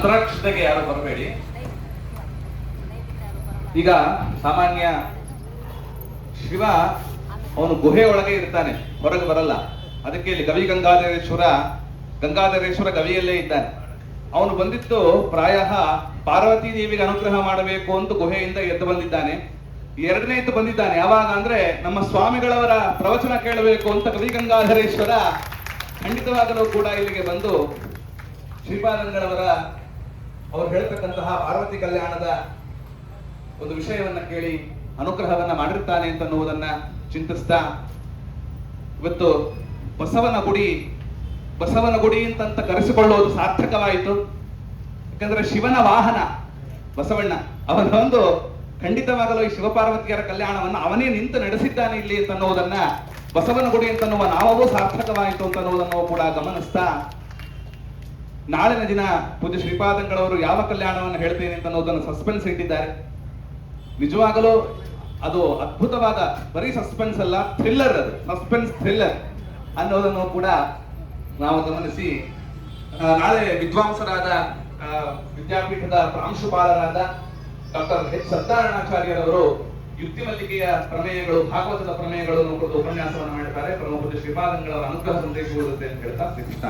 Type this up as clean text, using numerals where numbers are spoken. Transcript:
ಮಂತ್ರಾಕ್ಷತೆಗೆ ಯಾರು ಬರಬೇಡಿ. ಈಗ ಸಾಮಾನ್ಯ ಶಿವ ಅವನು ಗುಹೆ ಒಳಗೆ ಇರ್ತಾನೆ, ಹೊರಗೆ ಬರಲ್ಲ. ಅದಕ್ಕೆ ಇಲ್ಲಿ ಗವಿ ಗಂಗಾಧರೇಶ್ವರ ಗವಿಯಲ್ಲೇ ಇದ್ದಾನೆ. ಅವನು ಬಂದಿದ್ದು ಪ್ರಾಯ ಪಾರ್ವತೀ ದೇವಿಗೆ ಅನುಗ್ರಹ ಮಾಡಬೇಕು ಅಂತ ಗುಹೆಯಿಂದ ಎದ್ದು ಬಂದಿದ್ದಾನೆ. ಎರಡನೇ ಎದ್ದು ಬಂದಿದ್ದಾನೆ ಯಾವಾಗ ಅಂದ್ರೆ ನಮ್ಮ ಸ್ವಾಮಿಗಳವರ ಪ್ರವಚನ ಕೇಳಬೇಕು ಅಂತ ಗವಿ ಗಂಗಾಧರೇಶ್ವರ ಖಂಡಿತವಾಗಲೂ ಕೂಡ ಇಲ್ಲಿಗೆ ಬಂದು ಶ್ರೀಪಾದಂಗಳವರ ಅವರು ಹೇಳ್ತಕ್ಕಂತಹ ಪಾರ್ವತಿ ಕಲ್ಯಾಣದ ಒಂದು ವಿಷಯವನ್ನ ಕೇಳಿ ಅನುಗ್ರಹವನ್ನ ಮಾಡಿರ್ತಾನೆ ಅಂತನ್ನುವುದನ್ನ ಚಿಂತಿಸ್ತಾ ಇವತ್ತು ಬಸವನ ಗುಡಿ ಅಂತ ಕರೆಸಿಕೊಳ್ಳುವುದು ಸಾರ್ಥಕವಾಯಿತು. ಯಾಕಂದ್ರೆ ಶಿವನ ವಾಹನ ಬಸವಣ್ಣ, ಅವನೊಂದು ಖಂಡಿತವಾಗಲೂ ಈ ಶಿವಪಾರ್ವತಿಯರ ಕಲ್ಯಾಣವನ್ನು ಅವನೇ ನಿಂತು ನಡೆಸಿದ್ದಾನೆ ಇಲ್ಲಿ ಅಂತನ್ನುವುದನ್ನ ಬಸವನ ಗುಡಿ ಅಂತನ್ನುವ ನಾವೂ ಸಾರ್ಥಕವಾಯಿತು ಅಂತನ್ನುವುದನ್ನು ಕೂಡ ಗಮನಿಸ್ತಾ, ನಾಳಿನ ದಿನ ಪೂಜ್ಯ ಶ್ರೀಪಾದಂಗಳವರು ಯಾವ ಕಲ್ಯಾಣವನ್ನು ಹೇಳ್ತೇನೆ ಅಂತನ್ನುವುದನ್ನು ಸಸ್ಪೆನ್ಸ್ ಇಟ್ಟಿದ್ದಾರೆ. ನಿಜವಾಗಲೂ ಅದು ಅದ್ಭುತವಾದ, ಬರೀ ಸಸ್ಪೆನ್ಸ್ ಅಲ್ಲ, ಥ್ರಿಲ್ಲರ್, ಅದು ಸಸ್ಪೆನ್ಸ್ ಥ್ರಿಲ್ಲರ್ ಅನ್ನೋದನ್ನು ಕೂಡ ನಾವು ಗಮನಿಸಿ, ನಾಳೆ ವಿದ್ವಾಂಸರಾದ ವಿದ್ಯಾಪೀಠದ ಪ್ರಾಂಶುಪಾಲರಾದ ಡಾಕ್ಟರ್ ಎಚ್ ಸತ್ಯನಾರಾಯಣಾಚಾರ್ಯರವರು ಯುಕ್ತಿ ಮಲ್ಲಿಕೆಯ ಪ್ರಮೇಯಗಳು, ಭಾಗವತದ ಪ್ರಮೇಯಗಳನ್ನು ಕುರಿತು ಉಪನ್ಯಾಸವನ್ನು ಮಾಡಿದ್ದಾರೆ. ಪ್ರಮುಖ ಶ್ರೀಪಾದಂಗಳವರ ಅನುಗ್ರಹ ಸಂದೇಶ ಅಂತ ಹೇಳ್ತಾ ಶ್ರೀಕೃಷ್ಣ.